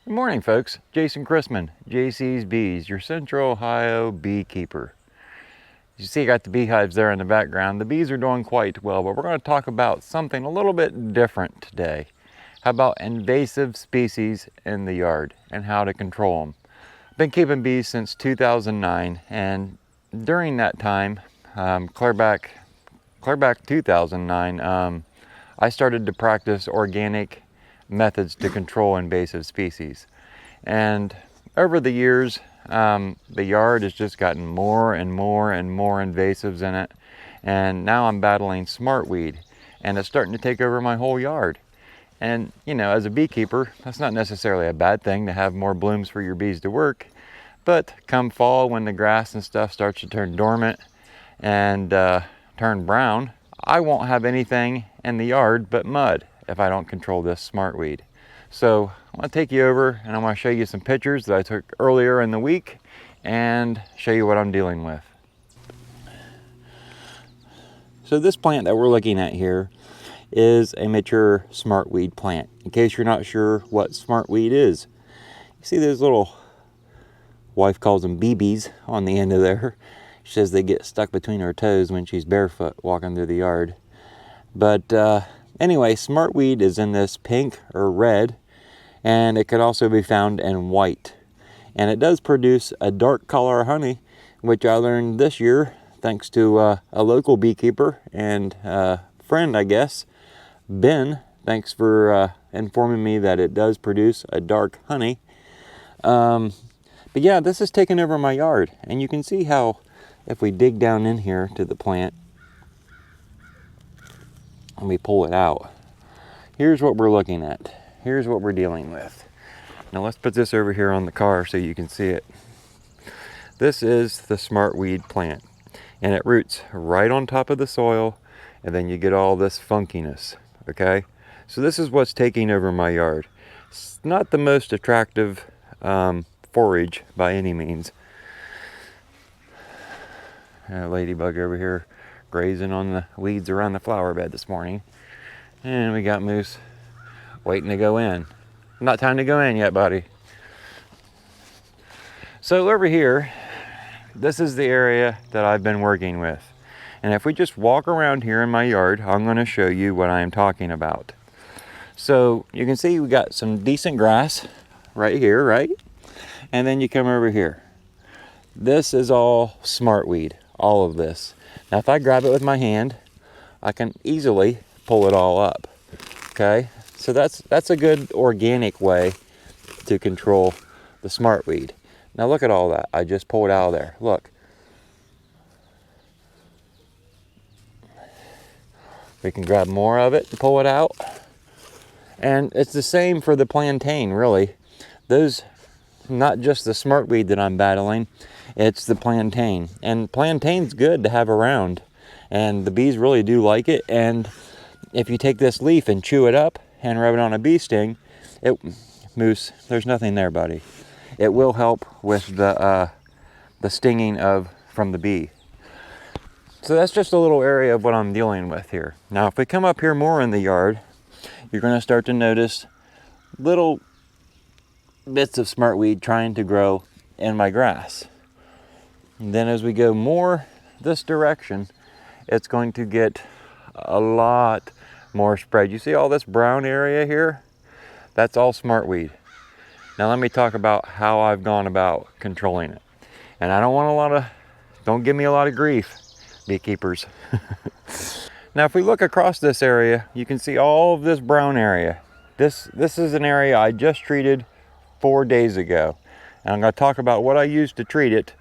Good morning, folks. Jason Chrisman, JC's Bees, your Central Ohio beekeeper. You see I got the beehives there in the background. The bees are doing quite well, but we're going to talk about something a little bit different today. How about invasive species in the yard and how to control them? I've been keeping bees since 2009, and during that time, clear back 2009, I started to practice organic methods to control invasive species. And over the years, the yard has just gotten more and more invasives in it. And now I'm battling smartweed, and it's starting to take over my whole yard. And you know, as a beekeeper, that's not necessarily a bad thing to have more blooms for your bees to work. But come fall, when the grass and stuff starts to turn dormant and turn brown, I won't have anything in the yard but mud if I don't control this smartweed. So I want to take you over and I want to show you some pictures that I took earlier in the week and show you what I'm dealing with. So this plant that we're looking at here is a mature smartweed plant. In case you're not sure what smartweed is, you see those little, wife calls them BBs on the end of there. She says they get stuck between her toes when she's barefoot walking through the yard. But anyway, smartweed is in this pink or red, and it can also be found in white. And it does produce a dark color honey, which I learned this year thanks to a local beekeeper and friend, I guess, Ben. Thanks for informing me that it does produce a dark honey. But yeah, this is taking over my yard, and you can see how if we dig down in here to the plant and we pull it out, here's what we're looking at. Here's what we're dealing with. Now let's put this over here on the car so you can see it. This is the smartweed plant, and it roots right on top of the soil, and then you get all this funkiness, okay? So this is what's taking over my yard. It's not the most attractive forage by any means. Ladybug over here grazing on the weeds around the flower bed this morning. And we got Moose waiting to go in. Not time to go in yet, buddy. So over here, this is the area that I've been working with. And if we just walk around here in my yard, I'm going to show you what I am talking about. So you can see we got some decent grass right here, right? And then you come over here. This is all smartweed, all of this. Now if I grab it with my hand, I can easily pull it all up, okay? So that's a good organic way to control the smartweed. Now look at all that. I just pulled it out of there. Look. We can grab more of it and pull it out. And it's the same for the plantain, really. Those, not just the smartweed that I'm battling, it's the plantain. And plantain's good to have around, and the bees really do like it. And if you take this leaf and chew it up and rub it on a bee sting, Moose, there's nothing there, buddy. It will help with the stinging from the bee. So that's just a little area of what I'm dealing with here. Now if we come up here more in the yard, you're going to start to notice little bits of smartweed trying to grow in my grass. And then as we go more this direction, it's going to get a lot more spread. You see all this brown area here? That's all smartweed. Now let me talk about how I've gone about controlling it. And I don't give me a lot of grief, beekeepers. Now if we look across this area, you can see all of this brown area. This is an area I just treated 4 days ago. And I'm going to talk about what I used to treat it.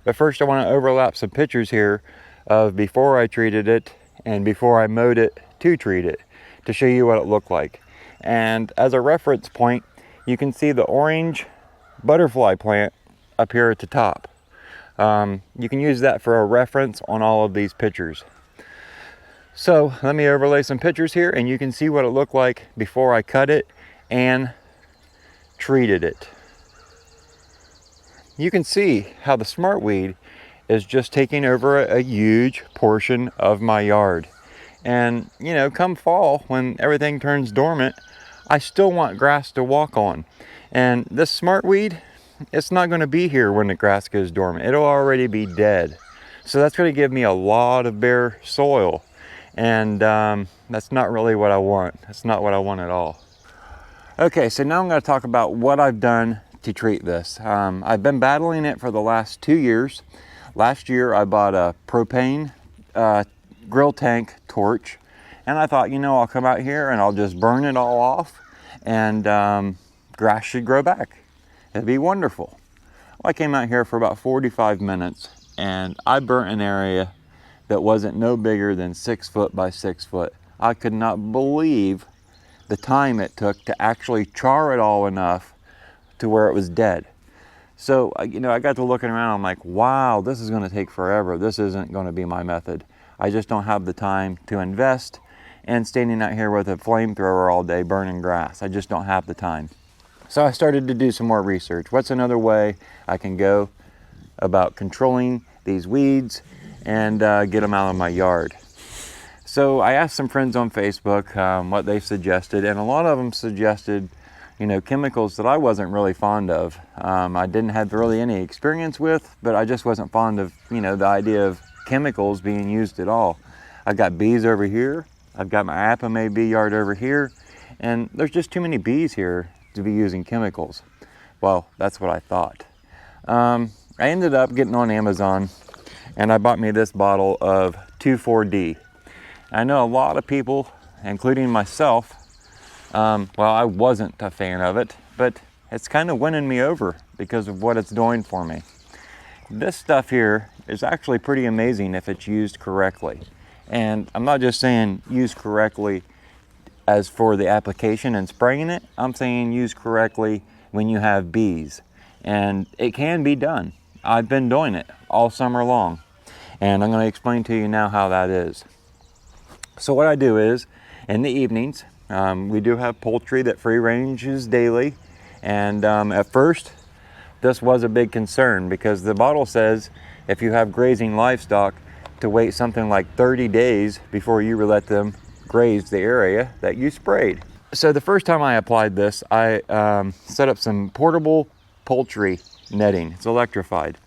But first I want to overlap some pictures here of before I treated it and before I mowed it to treat it, to show you what it looked like. And as a reference point, you can see the orange butterfly plant up here at the top. You can use that for a reference on all of these pictures. So let me overlay some pictures here and you can see what it looked like before I cut it and treated it. You can see how the smartweed is just taking over a huge portion of my yard. And you know, come fall when everything turns dormant, I still want grass to walk on. And this smartweed, it's not going to be here when the grass goes dormant. It'll already be dead. So that's going to give me a lot of bare soil. And that's not really what I want. That's not what I want at all. Okay, so now I'm going to talk about what I've done to treat this. I've been battling it for the last 2 years. Last year I bought a propane grill tank torch, and I thought, you know, I'll come out here and I'll just burn it all off, and grass should grow back. It'd be wonderful. Well, I came out here for about 45 minutes and I burnt an area that wasn't no bigger than 6 foot by 6 foot. I could not believe the time it took to actually char it all enough to where it was dead. So, you know, I got to looking around, I'm like, wow, this is going to take forever. This isn't going to be my method. I just don't have the time to invest in standing out here with a flamethrower all day burning grass. I just don't have the time. So I started to do some more research. What's another way I can go about controlling these weeds and get them out of my yard? So I asked some friends on Facebook what they suggested, and a lot of them suggested, you know, chemicals that I wasn't really fond of. I didn't have really any experience with, but I just wasn't fond of, you know, the idea of chemicals being used at all. I've got bees over here. I've got my Apiary bee yard over here, and there's just too many bees here to be using chemicals. Well, that's what I thought. I ended up getting on Amazon and I bought me this bottle of 2,4-D. I know a lot of people, including myself, well, I wasn't a fan of it, but it's kind of winning me over because of what it's doing for me. This stuff here is actually pretty amazing if it's used correctly. And I'm not just saying use correctly as for the application and spraying it, I'm saying use correctly when you have bees. And it can be done. I've been doing it all summer long. And I'm going to explain to you now how that is. So what I do is, in the evenings, we do have poultry that free ranges daily. And at first, this was a big concern because the bottle says if you have grazing livestock to wait something like 30 days before you let them graze the area that you sprayed. So the first time I applied this, I set up some portable poultry netting. It's electrified.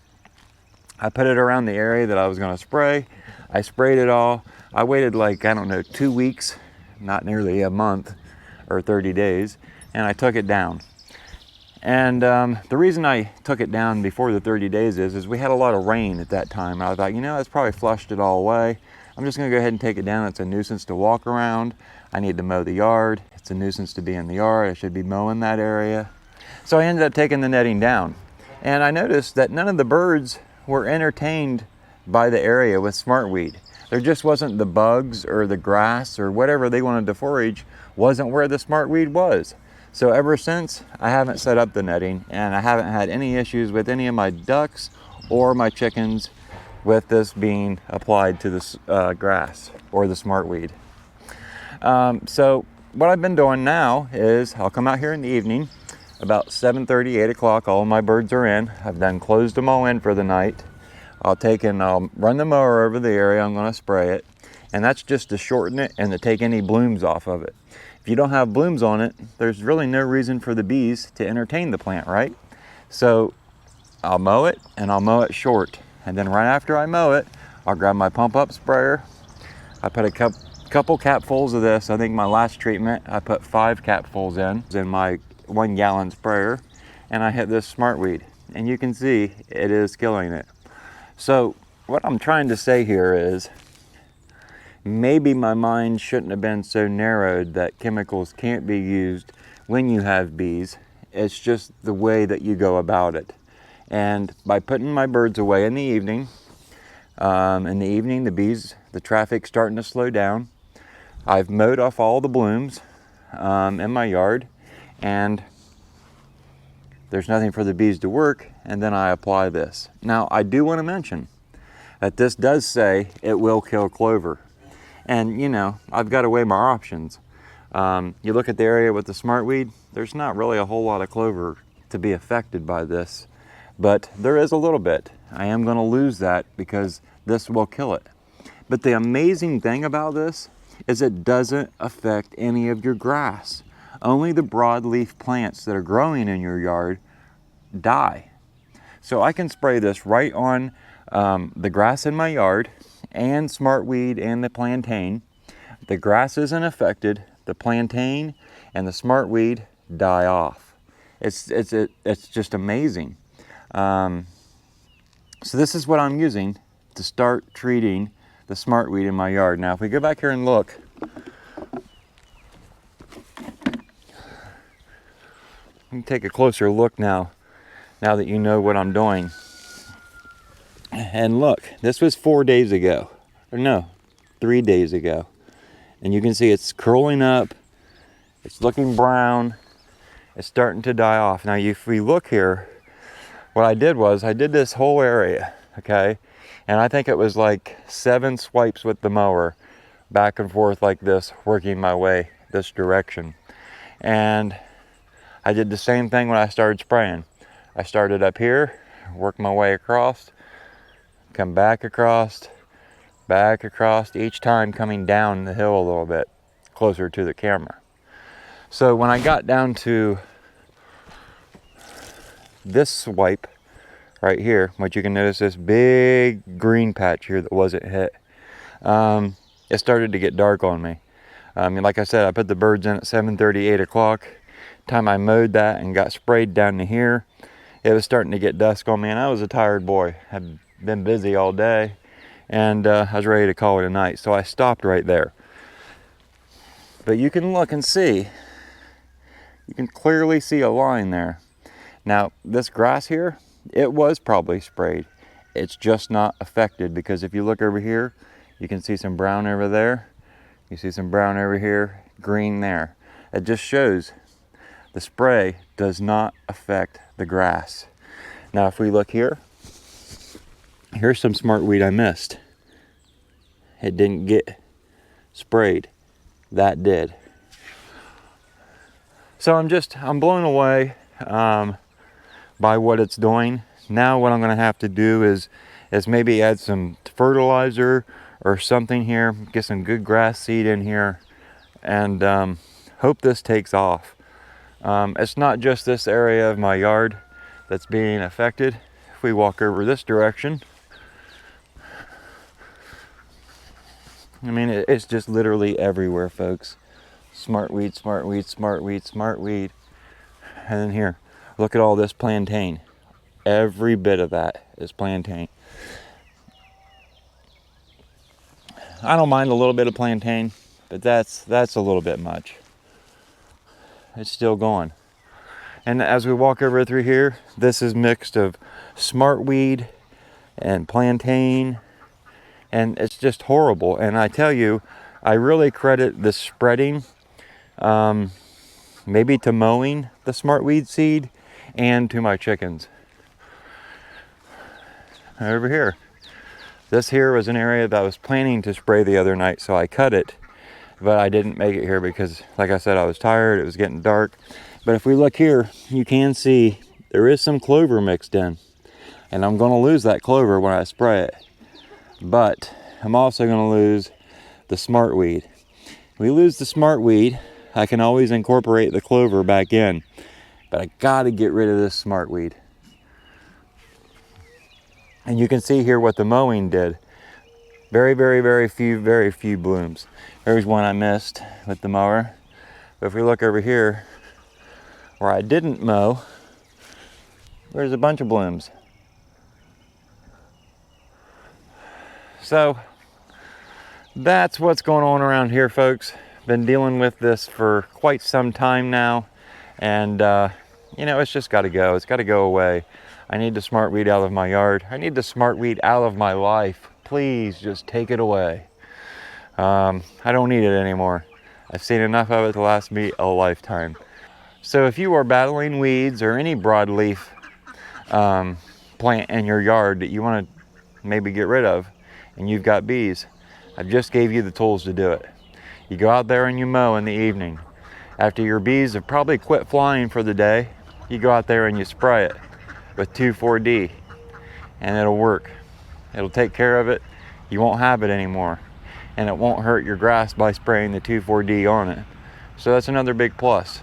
I put it around the area that I was going to spray. I sprayed it all. I waited like, I don't know, 2 weeks, not nearly a month or 30 days, and I took it down. And the reason I took it down before the 30 days is we had a lot of rain at that time. I thought, you know, that's probably flushed it all away. I'm just going to go ahead and take it down. It's a nuisance to walk around. I need to mow the yard. It's a nuisance to be in the yard. I should be mowing that area. So I ended up taking the netting down. And I noticed that none of the birds were entertained by the area with smartweed. There just wasn't the bugs or the grass or whatever they wanted to forage wasn't where the smartweed was. So ever since, I haven't set up the netting, and I haven't had any issues with any of my ducks or my chickens with this being applied to the grass or the smartweed. So what I've been doing now is I'll come out here in the evening about 7:30, 8 o'clock. All my birds are in. I've done closed them all in for the night. I'll run the mower over the area. I'm going to spray it, and that's just to shorten it and to take any blooms off of it. If you don't have blooms on it, there's really no reason for the bees to entertain the plant, right? So I'll mow it, and I'll mow it short. And then right after I mow it, I'll grab my pump up sprayer. I put a couple capfuls of this. I think my last treatment, I put 5 capfuls in my 1 gallon sprayer, and I hit this smartweed. And you can see it is killing it. So what I'm trying to say here is maybe my mind shouldn't have been so narrowed that chemicals can't be used when you have bees. It's just the way that you go about it. And by putting my birds away in the evening, the traffic's starting to slow down. I've mowed off all the blooms in my yard, and there's nothing for the bees to work, and then I apply this. Now, I do want to mention that this does say it will kill clover. And, you know, I've got to weigh my options. You look at the area with the smartweed, there's not really a whole lot of clover to be affected by this. But there is a little bit. I am going to lose that because this will kill it. But the amazing thing about this is it doesn't affect any of your grass. only the broadleaf plants that are growing in your yard die. So I can spray this right on the grass in my yard and smartweed and the plantain. The grass isn't affected. The plantain and the smartweed die off. It's just amazing. So this is what I'm using to start treating the smartweed in my yard. Now if we go back here and look, you can take a closer look now that you know what I'm doing. And look, this was 4 days ago, or no, 3 days ago. And you can see it's curling up, it's looking brown, it's starting to die off. Now if we look here, what I did was I did this whole area, okay? And I think it was like 7 swipes with the mower, back and forth like this, working my way this direction. And I did the same thing when I started spraying. I started up here, worked my way across, come back across, each time coming down the hill a little bit closer to the camera. So when I got down to this swipe right here, which you can notice this big green patch here that wasn't hit, it started to get dark on me. Like I said, I put the birds in at 7:30, 8 o'clock. Time I mowed that and got sprayed down to here, it was starting to get dusk on me, and I was a tired boy. I'd been busy all day, and I was ready to call it a night, so I stopped right there. But you can look and see, you can clearly see a line there. Now this grass here, it was probably sprayed. It's just not affected, because if you look over here, you can see some brown over there, you see some brown over here, green there. It just shows the spray does not affect the grass. Now if we look here, here's some smartweed I missed. It didn't get sprayed. That did. So I'm blown away by what it's doing. Now what I'm going to have to do is maybe add some fertilizer or something here, get some good grass seed in here, and hope this takes off. It's not just this area of my yard that's being affected. If we walk over this direction, I mean, it's just literally everywhere, folks. Smartweed, smartweed, smartweed, smartweed. And then here, look at all this plantain. Every bit of that is plantain. I don't mind a little bit of plantain, but that's a little bit much. It's still going. And as we walk over through here, this is mixed of smartweed and plantain, and it's just horrible. And I tell you, I really credit the spreading maybe to mowing the smartweed seed and to my chickens. Over here, this here was an area that I was planning to spray the other night, so I cut it, but I didn't make it here because, like I said, I was tired, it was getting dark. But if we look here, you can see there is some clover mixed in, and I'm going to lose that clover when I spray it. But I'm also going to lose the smartweed. If we lose the smartweed, I can always incorporate the clover back in, but I got to get rid of this smartweed. And you can see here what the mowing did. Very, very few blooms. There's one I missed with the mower. But if we look over here, where I didn't mow, there's a bunch of blooms. So that's what's going on around here, folks. Been dealing with this for quite some time now, and you know, it's just got to go. It's got to go away. I need the smartweed out of my yard. I need the smartweed out of my life. Please just take it away. I don't need it anymore. I've seen enough of it to last me a lifetime. So if you are battling weeds or any broadleaf plant in your yard that you want to maybe get rid of, and you've got bees, I just gave you the tools to do it. You go out there and you mow in the evening. After your bees have probably quit flying for the day, you go out there and you spray it with 2,4-D, and it'll work. It'll take care of it. You won't have it anymore, and it won't hurt your grass by spraying the 2,4-D on it. So that's another big plus.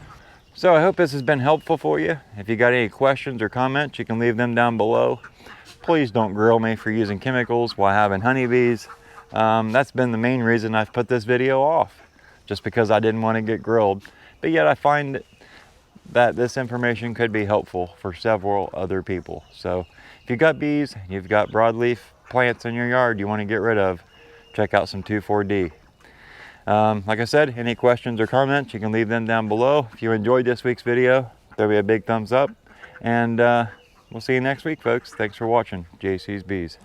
So I hope this has been helpful for you. If you got any questions or comments, you can leave them down below. Please don't grill me for using chemicals while having honeybees. That's been the main reason I've put this video off, just because I didn't want to get grilled. But yet I find that this information could be helpful for several other people. So if you've got bees, you've got broadleaf plants in your yard you want to get rid of, check out some 2,4-D. Like I said, any questions or comments, you can leave them down below. If you enjoyed this week's video, there'll be a big thumbs up. And we'll see you next week, folks. Thanks for watching JC's Bees.